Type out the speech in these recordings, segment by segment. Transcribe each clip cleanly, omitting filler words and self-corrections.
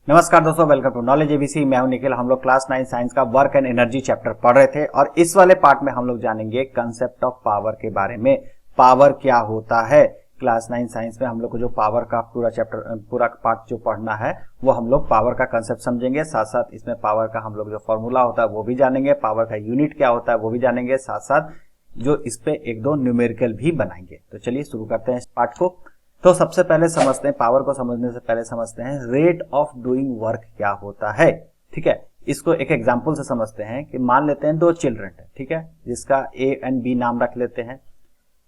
नमस्कार दोस्तों, welcome to knowledge ABC. मैं हूं निखिल। हम लोग क्लास 9 साइंस का वर्क एंड एनर्जी चैप्टर पढ़ रहे थे और इस वाले पार्ट में हम लोग जानेंगे कंसेप्ट ऑफ पावर के बारे में। पावर क्या होता है। क्लास 9 साइंस में हम लोग को जो पावर का पूरा चैप्टर पूरा पार्ट जो पढ़ना है वो हम लोग पावर का कंसेप्ट समझेंगे, साथ साथ इसमें पावर का हम लोग जो फॉर्मूला होता है वो भी जानेंगे, पावर का यूनिट क्या होता है वो भी जानेंगे, साथ साथ जो इस पे एक दो न्यूमेरिकल भी बनाएंगे। तो चलिए शुरू करते हैं इस पार्ट को। तो सबसे पहले समझते हैं, पावर को समझने से पहले समझते हैं रेट ऑफ डूइंग वर्क क्या होता है। ठीक है, इसको एक एग्जांपल से समझते हैं कि मान लेते हैं दो चिल्ड्रन है, ठीक है, जिसका ए एंड बी नाम रख लेते हैं।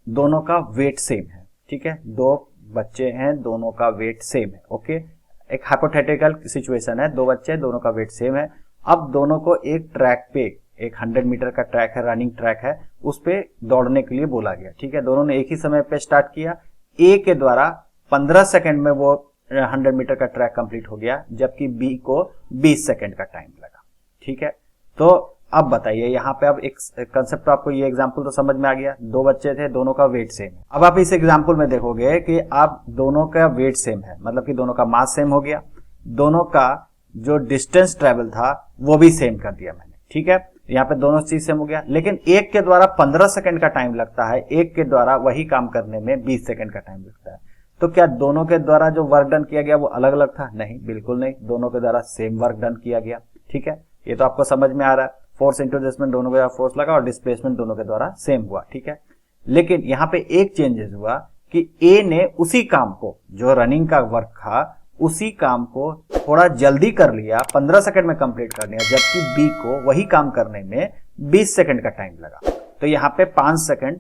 दोनों का वेट सेम है, ठीक है, दो बच्चे हैं, दोनों का वेट सेम है। ओके, एक हाइपोथेटिकल सिचुएशन है, दो बच्चे दोनों का वेट सेम है। अब दोनों को एक ट्रैक पे, एक 100 मीटर का ट्रैक है, रनिंग ट्रैक है, उस पे दौड़ने के लिए बोला गया। ठीक है, दोनों ने एक ही समय पे स्टार्ट किया। ए के द्वारा 15 सेकंड में वो 100 मीटर का ट्रैक कंप्लीट हो गया, जबकि बी को 20 सेकंड का टाइम लगा। ठीक है, तो अब बताइए यहाँ पे, अब एक कंसेप्ट आपको, ये एग्जांपल तो समझ में आ गया। दो बच्चे थे, दोनों का वेट सेम है। अब आप इस एग्जांपल में देखोगे कि आप दोनों का वेट सेम है, मतलब कि दोनों का मास सेम हो गया, दोनों का जो डिस्टेंस ट्रेवल था वो भी सेम कर दिया मैंने। ठीक है, यहाँ पे दोनों चीज सेम हो गया, लेकिन एक के द्वारा 15 सेकंड का टाइम लगता है, एक के द्वारा वही काम करने में 20 सेकंड का टाइम लगता है। तो क्या दोनों के द्वारा जो वर्क डन किया गया वो अलग अलग था? नहीं, बिल्कुल नहीं, दोनों के द्वारा सेम वर्क डन किया गया। ठीक है, ये तो आपको समझ में आ रहा है। फोर्स इंटू डिस्प्लेसमेंट, दोनों के द्वारा फोर्स लगा और डिस्प्लेसमेंट दोनों के द्वारा सेम हुआ। ठीक है, लेकिन यहाँ पे एक चेंजेस हुआ कि ए ने उसी काम को, जो रनिंग का वर्क था, उसी काम को थोड़ा जल्दी कर लिया, 15 सेकंड में कंप्लीट कर लिया, जबकि बी को वही काम करने में 20 सेकंड का टाइम लगा। तो यहाँ पे 5 सेकंड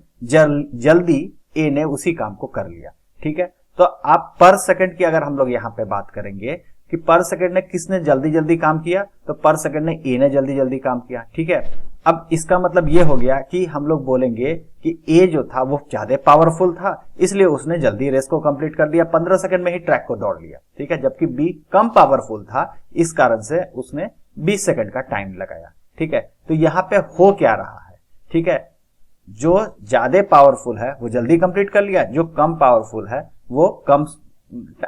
जल्दी ए ने उसी काम को कर लिया। ठीक है, तो आप पर सेकंड की अगर हम लोग यहाँ पे बात करेंगे कि पर सेकंड ने किसने जल्दी जल्दी काम किया, तो पर सेकंड ने ए ने जल्दी जल्दी काम किया। ठीक है, अब इसका मतलब ये हो गया कि हम लोग बोलेंगे कि ए जो था वो ज्यादा पावरफुल था, इसलिए उसने जल्दी रेस को कंप्लीट कर दिया, 15 सेकंड में ही ट्रैक को दौड़ लिया। ठीक है, जबकि बी कम पावरफुल था, इस कारण से उसने 20 सेकंड का टाइम लगाया। ठीक है, तो यहाँ पे हो क्या रहा है? ठीक है, जो ज्यादा पावरफुल है वो जल्दी कंप्लीट कर लिया, जो कम पावरफुल है वो कम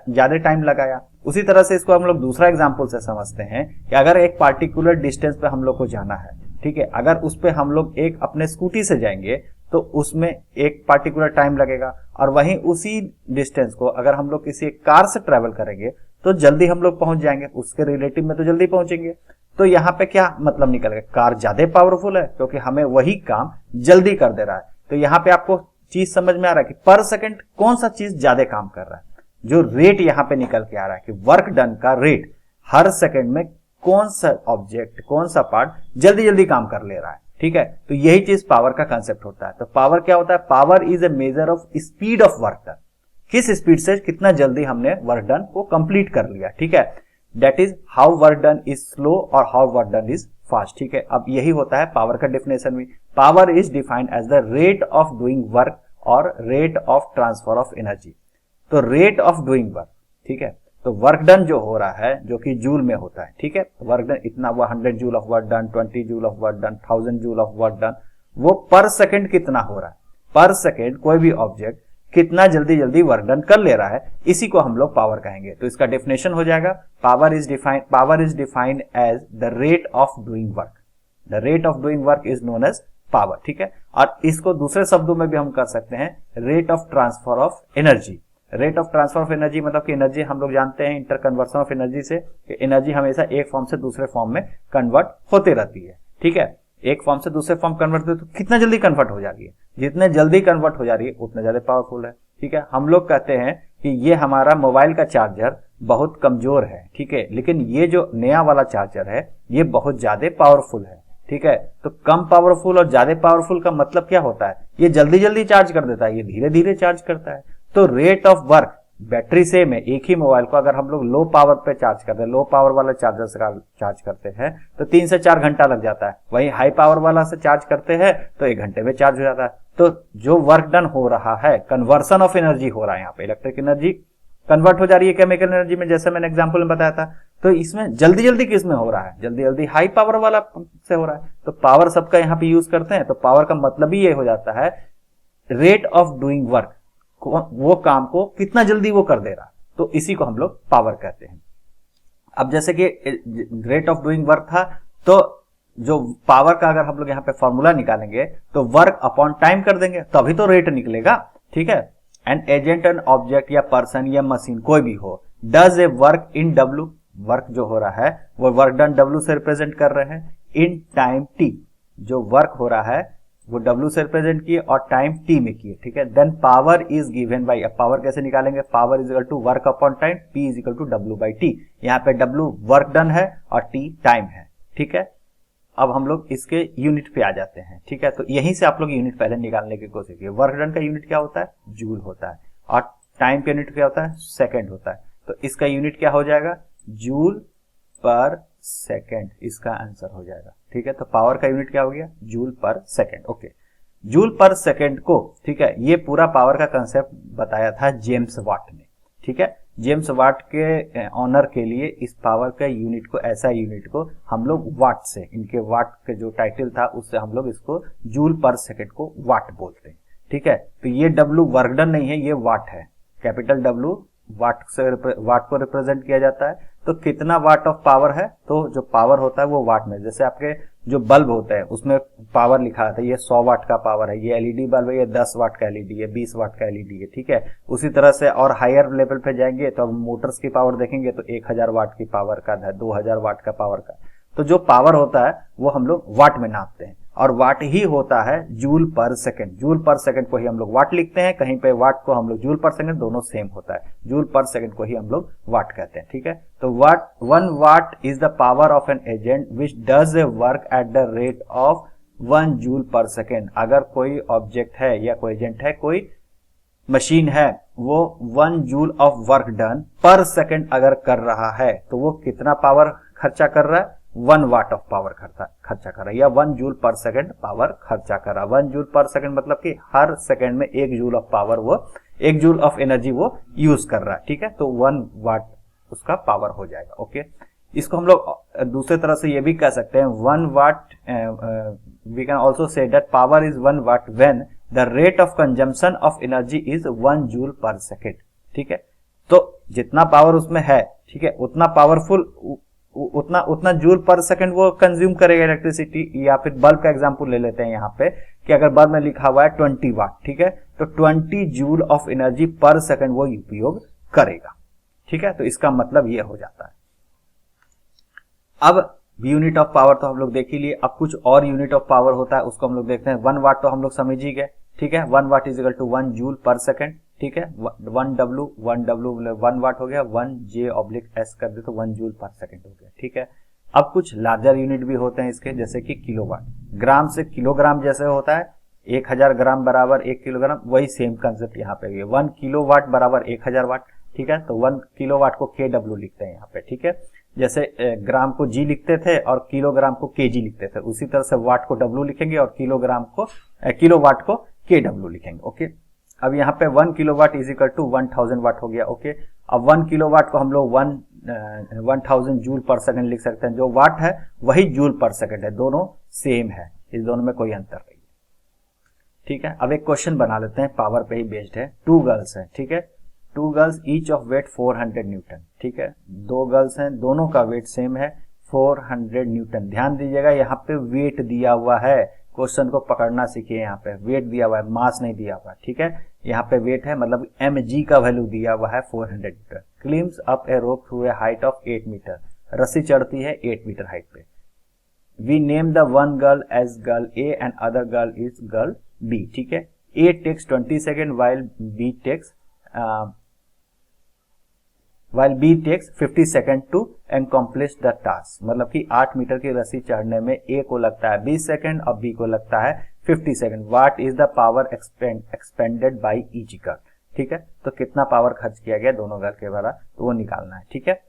ज्यादा टाइम लगाया। उसी तरह से इसको हम लोग दूसरा एग्जांपल से समझते हैं कि अगर एक पार्टिकुलर डिस्टेंस पे हम लोग को जाना है, ठीक है, अगर उस पे हम लोग एक अपने स्कूटी से जाएंगे तो उसमें एक पार्टिकुलर टाइम लगेगा, और वहीं उसी डिस्टेंस को अगर हम लोग किसी कार से ट्रेवल करेंगे तो जल्दी हम लोग पहुंच जाएंगे, उसके रिलेटिव में तो जल्दी पहुंचेंगे। तो यहाँ पे क्या मतलब निकलेगा? कार ज्यादा पावरफुल है क्योंकि हमें वही काम जल्दी कर दे रहा है। तो यहाँ पे आपको चीज समझ में आ रहा है कि पर सेकंड कौन सा चीज ज्यादा काम कर रहा है। जो रेट यहाँ पे निकल के आ रहा है कि वर्क डन का रेट, हर सेकंड में कौन सा ऑब्जेक्ट, कौन सा पार्ट जल्दी जल्दी काम कर ले रहा है। ठीक है, तो यही चीज पावर का कंसेप्ट होता है। तो पावर क्या होता है? Power is a measure of speed of work done, किस स्पीड से कितना जल्दी हमने वर्क डन को कंप्लीट कर लिया। ठीक है, that is how work done is slow और how work done is fast. ठीक है, अब यही होता है पावर का डेफिनेशन भी। Power is defined as the rate of doing work और rate of transfer of energy. तो रेट ऑफ डूइंग वर्क, ठीक है, तो वर्क डन जो हो रहा है जो कि जूल में होता है। ठीक है, वर्क डन इतना हुआ, 100 joule of work done, 20 joule of work done, 1000 joule of work done. वो पर सेकंड कितना हो रहा है? पर सेकंड कोई भी ऑब्जेक्ट कितना जल्दी जल्दी वर्क डन कर ले रहा है, इसी को हम लोग पावर कहेंगे। तो इसका डेफिनेशन हो जाएगा, power is defined as the rate of doing work. The rate of doing work is known as power. ठीक है, और इसको दूसरे शब्दों में भी हम कर सकते हैं, rate of transfer of energy. Rate of transfer of energy मतलब कि एनर्जी हम लोग जानते हैं इंटर कन्वर्सन ऑफ एनर्जी से, कि एनर्जी हमेशा एक फॉर्म से दूसरे फॉर्म में कन्वर्ट होते रहती है। ठीक है, एक फॉर्म से दूसरे फॉर्म कन्वर्ट होती है तो कितना जल्दी कन्वर्ट हो जा रही है, जितने जल्दी कन्वर्ट हो जा रही है उतना ज्यादा पावरफुल है। ठीक है, हम लोग कहते हैं कि ये हमारा मोबाइल का चार्जर बहुत कमजोर है, ठीक है, लेकिन ये जो नया वाला चार्जर है ये बहुत ज्यादा पावरफुल है। ठीक है, तो कम पावरफुल और ज्यादा पावरफुल का मतलब क्या होता है? ये जल्दी जल्दी चार्ज कर देता है, ये धीरे धीरे चार्ज करता है। तो rate of work, battery same है, एक ही मोबाइल को अगर हम लोग लो पावर पे चार्ज करते हैं, लो पावर वाला चार्जर से चार्ज करते हैं तो 3 से 4 घंटा लग जाता है, वहीं हाई पावर वाला से चार्ज करते हैं तो 1 घंटे में चार्ज हो जाता है। तो जो वर्क डन हो रहा है, कन्वर्सन ऑफ एनर्जी हो रहा है, यहाँ पे इलेक्ट्रिक एनर्जी कन्वर्ट हो जा रही है केमिकल एनर्जी में, जैसे मैंने एग्जांपल में बताया था। तो इसमें जल्दी जल्दी किस में हो रहा है? जल्दी जल्दी हाई पावर वाला से हो रहा है। तो पावर सबका यहाँ पे यूज करते हैं, तो पावर का मतलब ही ये हो जाता है रेट ऑफ डूइंग वर्क, वो काम को कितना जल्दी वो कर दे रहा, तो इसी को हम लोग पावर कहते हैं। अब जैसे कि रेट ऑफ डूइंग वर्क था, तो जो पावर का अगर हम लोग यहाँ पे फॉर्मूला निकालेंगे तो वर्क अपॉन टाइम कर देंगे, तभी तो रेट निकलेगा। ठीक है, एन एजेंट एन ऑब्जेक्ट या पर्सन या मशीन कोई भी हो does a work in W, work जो हो रहा है वो वर्क डन डब्ल्यू से रिप्रेजेंट कर रहे हैं, इन टाइम टी, जो वर्क हो रहा है वो डब्ल्यू से रिप्रेजेंट किए और टाइम टी में किए। ठीक है, then power is given by, अब पावर कैसे निकालेंगे, power is equal to work upon time, P is equal to W by T. यहाँ पे डब्ल्यू वर्क डन है और टी टाइम है। ठीक है, अब हम लोग इसके यूनिट पे आ जाते हैं। ठीक है, तो यहीं से आप लोग यूनिट पहले निकालने की कोशिश कीजिए। वर्क डन का यूनिट क्या होता है, जूल होता है, और टाइम का यूनिट क्या होता है, सेकंड होता है। तो इसका यूनिट क्या हो जाएगा, जूल पर सेकंड, इसका आंसर हो जाएगा। ठीक है, तो पावर का यूनिट क्या हो गया, joule per second. Okay, joule per second को, ठीक है, ये पूरा पावर का कंसेप्ट बताया था जेम्स वाट ने। ठीक है, जेम्स वाट के ऑनर के लिए इस पावर का यूनिट को, ऐसा यूनिट को हम लोग वाट से, इनके वाट का जो टाइटल था उससे हम लोग इसको जूल पर सेकंड को वाट बोलते हैं। ठीक है, तो ये डब्ल्यू वर्क डन नहीं है, ये वाट है, कैपिटल डब्ल्यू वाट से, वाट को रिप्रेजेंट किया जाता है। तो कितना वाट ऑफ पावर है, तो जो पावर होता है वो वाट में, जैसे आपके जो बल्ब होता है उसमें पावर लिखा रहता है, ये 100 वाट का पावर है, ये एलईडी बल्ब है, ये 10 वाट का एलईडी है, 20 वाट का एलईडी है। ठीक है, उसी तरह से और हायर लेवल पे जाएंगे तो अब मोटर्स की पावर देखेंगे तो 1000 वाट की पावर का है, 2000 वाट का पावर का। तो जो पावर होता है वो हम लोग वाट में नापते हैं, और वाट ही होता है joule per second. Joule per second को ही हम लोग वाट लिखते हैं, कहीं पे वाट को हम लोग जूल पर सेकंड, दोनों सेम होता है, जूल पर सेकंड को ही हम लोग वाट कहते हैं। ठीक है, तो वाट, 1 watt is the power of an agent which does a work at the rate of 1 joule per second. अगर कोई ऑब्जेक्ट है या कोई एजेंट है, कोई मशीन है, वो 1 जूल ऑफ वर्क डन पर सेकंड अगर कर रहा है तो वो कितना पावर खर्चा कर रहा है, 1 वाट ऑफ पावर खर्चा कर रहा है, या 1 जूल पर सेकंड पावर खर्चा कर रहा है। 1 जूल पर सेकंड मतलब कि हर सेकंड में 1 जूल ऑफ पावर, वो 1 जूल ऑफ एनर्जी वो यूज कर रहा है। ठीक है, तो 1 वाट उसका पावर हो जाएगा। ओके, इसको हम लोग दूसरे तरह से ये भी कह सकते हैं, 1 watt, we can also say that power is 1 watt when the rate of consumption of energy is 1 joule per second. ठीक है, तो जितना पावर उसमें है, ठीक है, उतना पावरफुल, उतना जूल पर सेकंड वो कंज्यूम करेगा इलेक्ट्रिसिटी। या फिर बल्ब का एग्जांपल ले लेते हैं यहाँ पे कि अगर बल्ब में लिखा हुआ है 20 वाट, ठीक है, तो 20 जूल ऑफ एनर्जी पर सेकंड वो उपयोग करेगा। ठीक है, तो इसका मतलब ये हो जाता है। अब यूनिट ऑफ पावर तो हम लोग देख ही लिए, अब कुछ और यूनिट ऑफ पावर होता है, उसको हम लोग देखते हैं। 1 वाट तो हम लोग समझ ही गए। ठीक है, 1 watt is equal to 1 joule per second. ठीक है, 1 डब्ल्यू 1 वाट हो गया, 1 जे ऑब्लिक एस कर दे तो 1 जूल पर सेकंड हो गया। ठीक है, अब कुछ लार्जर यूनिट भी होते हैं इसके, जैसे कि किलोवाट। ग्राम से किलोग्राम जैसे होता है, 1000 ग्राम बराबर 1 किलोग्राम, वही सेम कंसेप्ट यहाँ पे भी है। 1 किलोवाट बराबर 1000 वाट। ठीक है, तो 1 किलोवाट को KW लिखते हैं यहाँ पे। ठीक है, जैसे ग्राम को G लिखते थे और किलोग्राम को KG लिखते थे, उसी तरह से वाट को W लिखेंगे और किलोवाट को KW लिखेंगे। ओके, अब यहाँ पे 1 किलोवाट इज इक्वल टू 1000 वाट हो गया। ओके, अब 1 किलोवाट को हम लोग 1000 जूल पर सेकंड लिख सकते हैं। जो वाट है वही जूल पर सेकंड है, दोनों सेम है, इस दोनों में कोई अंतर नहीं है। ठीक है, अब एक क्वेश्चन बना लेते हैं, पावर पे ही बेस्ड है। 2 गर्ल्स हैं, ठीक है, 2 girls each of weight 400 newton. ठीक है, 2 गर्ल्स हैं, दोनों का वेट सेम है 400 न्यूटन। ध्यान दीजिएगा यहाँ पे वेट दिया हुआ है, क्वेश्चन को पकड़ना सीखिए। यहाँ पे वेट दिया हुआ है, मास नहीं दिया हुआ है। ठीक है, यहाँ पे वेट है, मतलब mg का वैल्यू दिया हुआ है 400 newton. Climbs up a rope through a height of 8 metre, रस्सी चढ़ती है 8 मीटर हाइट पे। We name the one girl as girl A and other girl is girl B. ठीक है, A takes 20 second while B takes 50 second to accomplish the task. मतलब कि 8 metre की रस्सी चढ़ने में ए को लगता है 20 सेकेंड और बी को लगता है 50 second. What is the power expended by each girl. ठीक है, तो कितना पावर खर्च किया गया दोनों गर्ल के द्वारा, तो वो निकालना है। ठीक है,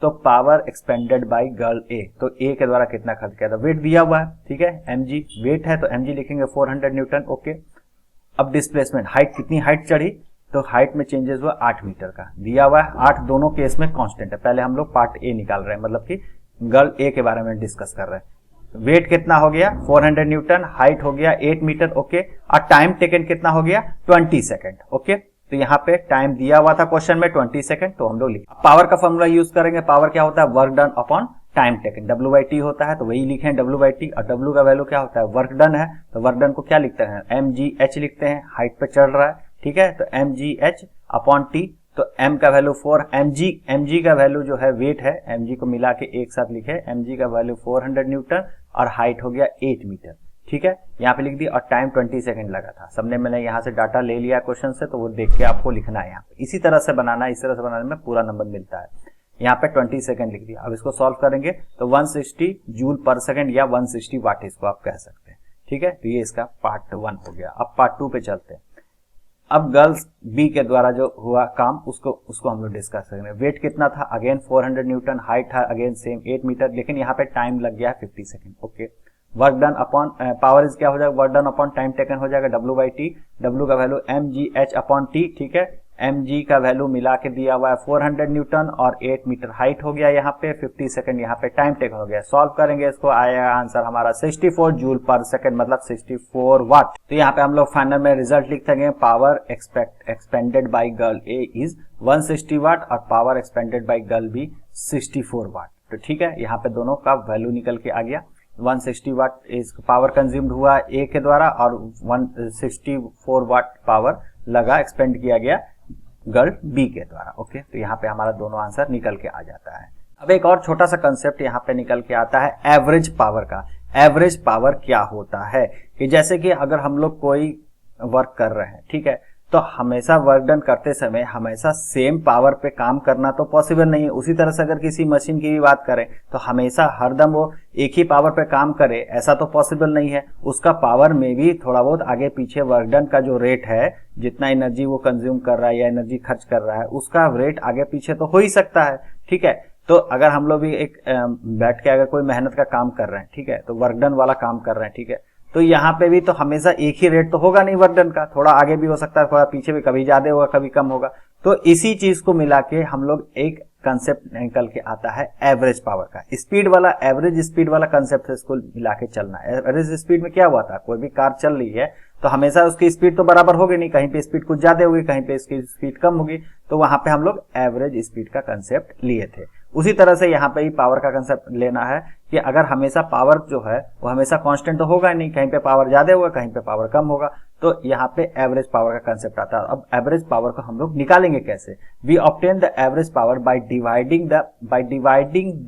तो पावर एक्सपेंडेड बाई गर्ल ए, तो ए के द्वारा कितना खर्च किया था, वेट दिया हुआ है। ठीक है, mg वेट है तो mg लिखेंगे 400 न्यूटन। ओके, अब डिस्प्लेसमेंट, हाइट कितनी हाइट चढ़ी, तो हाइट में चेंजेस हुआ 8 मीटर का, दिया हुआ है 8, दोनों केस में कांस्टेंट है। पहले हम लोग पार्ट ए निकाल रहे हैं, मतलब कि गर्ल ए के बारे में डिस्कस कर रहे हैं। वेट कितना हो गया 400 न्यूटन, हाइट हो गया 8 मीटर। ओके, और टाइम टेकन कितना हो गया 20 सेकेंड। ओके, तो यहाँ पे टाइम दिया हुआ था क्वेश्चन में 20 सेकंड, तो हम लोग लिखे। पावर का फॉर्मूला यूज करेंगे। पावर क्या होता है? Work done upon time taken. W/T होता है तो वही लिखे W/T, और W का वैल्यू क्या होता है? वर्क डन है, तो वर्क डन को क्या लिखते हैं? mgh लिखते हैं, हाइट पे चढ़ रहा है, ठीक है, तो mgh अपॉन t, तो m का वैल्यू 4, mg का वैल्यू जो है वेट है, mg को मिला के एक साथ लिखे, mg का वैल्यू 400 न्यूटन और हाइट हो गया 8 मीटर, ठीक है, यहाँ पे लिख दिया, और टाइम 20 सेकंड लगा था। सबने मैंने यहाँ से डाटा ले लिया क्वेश्चन से, तो वो देख के आपको लिखना है यहाँ पे। इसी तरह से बनाना है, इस तरह से बनाने में पूरा नंबर मिलता है। यहाँ पे 20 सेकंड लिख दिया। अब इसको सॉल्व करेंगे तो 160 जूल पर सेकंड या 160 वाट इसको आप कह सकते हैं, ठीक है। तो ये इसका पार्ट 1 हो गया। अब पार्ट 2 पे चलते हैं। अब गर्ल्स बी के द्वारा जो हुआ काम उसको हम लोग डिस्कस करेंगे। वेट कितना था? अगेन 400 न्यूटन, हाइट था अगेन सेम 8 मीटर, लेकिन यहाँ पे टाइम लग गया 50 second, okay. Work done upon power is क्या हो जाएगा? Work done upon time taken हो जाएगा W/T। W का वैल्यू mgh अपॉन t, ठीक है। mg का वैल्यू मिला के दिया हुआ है 400 न्यूटन और 8 मीटर हाइट हो गया यहाँ पे, 50 सेकंड यहाँ पे टाइम टेकन हो गया। सॉल्व करेंगे इसको, आएगा आंसर हमारा 64 जूल पर सेकंड, मतलब 64 वाट। तो यहाँ पे हम लोग फाइनल में रिजल्ट लिख देंगे। Power expended by girl A is 160 watt और power expended by girl B 64 watt. तो ठीक है, यहाँ पे दोनों का वैल्यू निकल के आ गया। 160 वाट इस पावर कंज्यूम्ड हुआ ए के द्वारा और 164 वाट पावर लगा एक्सपेंड किया गया गर्ल बी के द्वारा, ओके। तो यहाँ पे हमारा दोनों आंसर निकल के आ जाता है। अब एक और छोटा सा कंसेप्ट यहाँ पे निकल के आता है एवरेज पावर का। एवरेज पावर क्या होता है कि जैसे कि अगर हम लोग कोई वर्क कर रहे हैं, ठीक है, तो हमेशा वर्क डन करते समय हमेशा सेम पावर पे काम करना तो पॉसिबल नहीं है। उसी तरह से अगर किसी मशीन की भी बात करें तो हमेशा हरदम वो एक ही पावर पे काम करे, ऐसा तो पॉसिबल नहीं है। उसका पावर में भी थोड़ा बहुत आगे पीछे वर्क डन का जो रेट है, जितना एनर्जी वो कंज्यूम कर रहा है या एनर्जी खर्च कर रहा है, उसका रेट आगे पीछे तो हो ही सकता है, ठीक है। तो अगर हम लोग भी एक बैठ के अगर कोई मेहनत का काम कर रहे हैं, ठीक है, तो वर्क डन वाला काम कर रहे हैं, ठीक है, तो यहाँ पे भी तो हमेशा एक ही रेट तो होगा नहीं वर्क डन का, थोड़ा आगे भी हो सकता है, थोड़ा पीछे भी, कभी ज्यादा होगा कभी कम होगा। तो इसी चीज को मिला के हम लोग एक कंसेप्ट निकल के आता है एवरेज पावर का। स्पीड वाला, एवरेज स्पीड वाला कंसेप्ट से इसको मिला के चलना है। एवरेज स्पीड में क्या हुआ था? कोई भी कार चल रही है तो हमेशा उसकी स्पीड तो बराबर होगी नहीं, कहीं पे स्पीड कुछ ज्यादा होगी, कहीं पे इसकी स्पीड कम होगी, तो वहां पे हम लोग एवरेज स्पीड का कंसेप्ट लिए थे। उसी तरह से यहाँ पे ही पावर का कंसेप्ट लेना है कि अगर हमेशा पावर जो है वो हमेशा कांस्टेंट तो होगा नहीं, कहीं पे पावर ज्यादा होगा, कहीं पे पावर कम होगा, तो यहाँ पे एवरेज पावर का कंसेप्ट आता है। अब एवरेज पावर को हम लोग निकालेंगे कैसे? We obtain the average power by dividing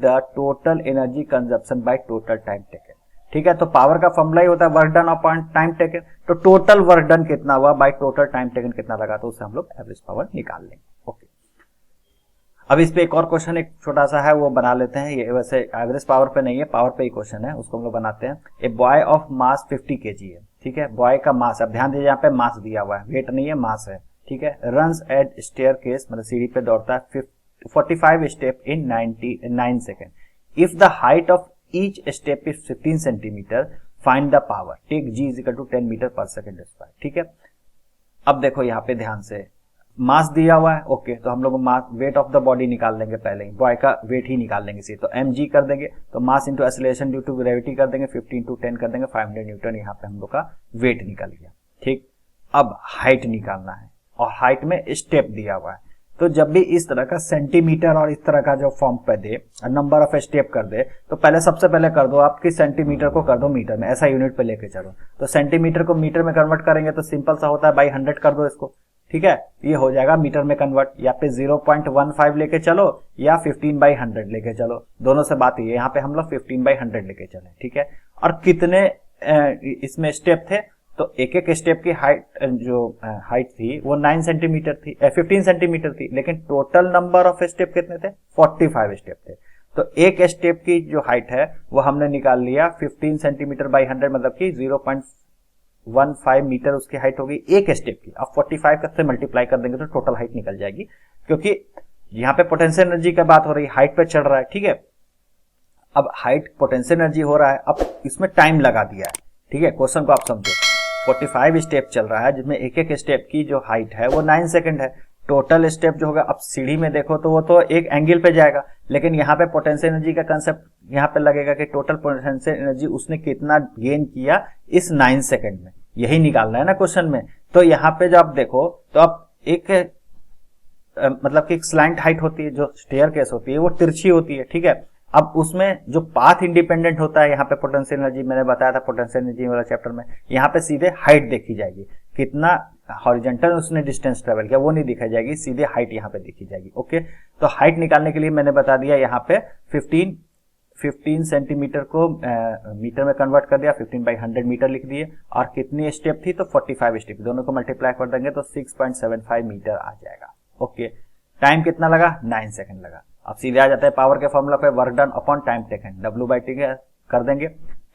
the total energy consumption by total time taken, ठीक है। तो पावर का फॉर्मूला ही होता है work done upon time taken, तो टोटल वर्क डन कितना हुआ बाय टोटल टाइम टेकन कितना लगा, तो उससे हम लोग एवरेज पावर निकाल लेंगे, ओके। अब इस पे एक और क्वेश्चन एक छोटा सा है, वो बना लेते हैं। ये वैसे एवरेज पावर पे नहीं है, पावर पे ही क्वेश्चन है, उसको हम लोग बनाते हैं। A boy of mass 50 kg है, ठीक है। बॉय का मास, अब ध्यान दीजिए यहाँ पे मास दिया हुआ है, वेट नहीं है, मास है, ठीक है। रन्स एट स्टेयरकेस, मतलब सीढ़ी पे दौड़ता है 45 step in 99 second. If the height of each step is 15 centimetre, find the power, take g is equal to 10 metre per second square, ठीक है। अब देखो यहाँ पे ध्यान से, मास दिया हुआ है, ओके, तो हम लोग mass weight of the body निकाल लेंगे, पहले ही बॉय का वेट ही निकाल लेंगे इसी, तो mg कर देंगे, तो mass into acceleration due to gravity कर देंगे, 50 इंटू 10 कर देंगे, 500 न्यूटन यहाँ पे हम लोग का वेट निकल गया, ठीक। अब हाइट निकालना है, और हाइट में स्टेप दिया हुआ है, तो जब भी इस तरह का सेंटीमीटर और इस तरह का जो फॉर्म पे दे, नंबर ऑफ स्टेप कर दे, तो पहले सबसे पहले कर दो आपकी सेंटीमीटर को कर दो मीटर में, ऐसा यूनिट पे लेके चलो। तो सेंटीमीटर को मीटर में कन्वर्ट करेंगे तो सिंपल सा होता है, बाई 100 कर दो इसको, ठीक है, ये हो जाएगा मीटर में कन्वर्ट। या पे 0.15 लेके चलो या 15/100 लेके चलो, दोनों से बात ही है। यहाँ पे हम लोग 15/100 लेके चले, ठीक है। और कितने इसमें स्टेप थे, तो एक एक स्टेप की हाइट थी वो 9 सेंटीमीटर थी, 15 सेंटीमीटर थी, लेकिन टोटल नंबर ऑफ स्टेप कितने थे? 45 स्टेप थे। तो एक स्टेप की जो हाइट है वो हमने निकाल लिया 15 सेंटीमीटर बाई 100, मतलब कि 0.15 मीटर उसकी हाइट होगी एक स्टेप की। अब 45 से मल्टीप्लाई कर देंगे तो टोटल हाइट निकल जाएगी, क्योंकि यहाँ पे पोटेंशियल एनर्जी की बात हो रही है, हाइट पे चढ़ रहा है, ठीक है। अब हाइट पोटेंशियल एनर्जी हो रहा है, अब इसमें टाइम लगा दिया है, ठीक है। क्वेश्चन को आप समझो, 45 स्टेप चल रहा है, जिसमें एक एक स्टेप की जो हाइट है वो 9 सेकंड है। टोटल स्टेप जो होगा, अब सीढ़ी में देखो तो वो तो एक एंगल पे जाएगा, लेकिन यहाँ पे पोटेंशियल एनर्जी का कंसेप्ट यहाँ पे लगेगा कि टोटल पोटेंशियल एनर्जी उसने कितना गेन किया इस 9 सेकंड में, यही निकालना है ना क्वेश्चन में। तो यहाँ पे जब आप देखो तो अब एक मतलब कि एक स्लैंट हाइट होती है, जो स्टेयर केस होती है वो तिरछी होती है, ठीक है। अब उसमें जो पाथ इंडिपेंडेंट होता है, यहाँ पे पोटेंशियल एनर्जी मैंने बताया था पोटेंशियल एनर्जी वाला चैप्टर में, यहाँ पे सीधे हाइट देखी जाएगी, कितना हॉरिजॉन्टल उसने डिस्टेंस ट्रेवल किया वो नहीं दिखाई जाएगी, सीधे हाइट यहाँ पे देखी जाएगी। ओके, तो हाइट निकालने के लिए मैंने बता दिया यहाँ पे 15 सेंटीमीटर को मीटर में कन्वर्ट कर दिया, 15/100 मीटर लिख दिए, और कितनी स्टेप थी तो 45 स्टेप, दोनों को मल्टीप्लाई कर देंगे तो 6.75 मीटर आ जाएगा। ओके, टाइम कितना लगा, 9 सेकंड लगा। अब सीधे आ जाता है पावर के फॉर्मूला पे, work done upon time taken, W/T कर देंगे,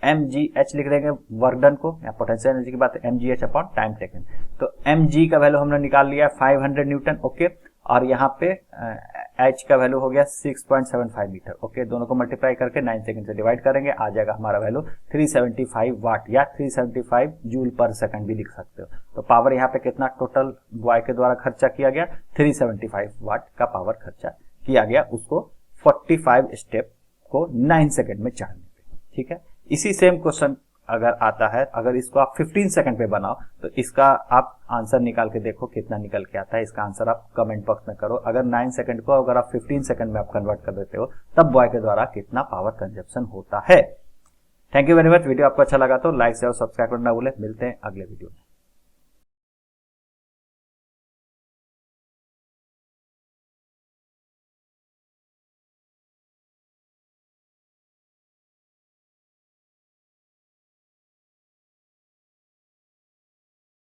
mgh लिख देंगे वर्क डन को, या पोटेंशियल एनर्जी की बात है, mgh अपॉन टाइम टेकन। तो mg का वैल्यू हमने निकाल लिया 500 न्यूटन। ओके, और यहाँ पे h का वैल्यू हो गया 6.75 मीटर। ओके, दोनों को मल्टीप्लाई करके 9 सेकंड से डिवाइड करेंगे, आ जाएगा हमारा वैल्यू 375 वाट या 375 जूल पर सेकंड भी लिख सकते हो। तो पावर यहाँ पे कितना टोटल बॉय के द्वारा खर्चा किया गया, 375 वाट का पावर खर्चा किया गया, उसको 45 स्टेप को 9 सेकंड में चढ़ने पे, ठीक है। इसी सेम क्वेश्चन अगर आता है, अगर इसको आप 15 सेकंड पे बनाओ तो इसका आप आंसर निकाल के देखो कितना निकल के आता है। इसका आंसर आप कमेंट बॉक्स में करो। अगर 9 सेकंड को अगर आप 15 सेकंड में आप कन्वर्ट कर देते हो तब बॉय के द्वारा कितना पावर कंजप्शन होता है। Thank you very much. Video आपको अच्छा लगा तो लाइक शेयर और सब्सक्राइब करना ना भूलें। मिलते हैं अगले वीडियो में।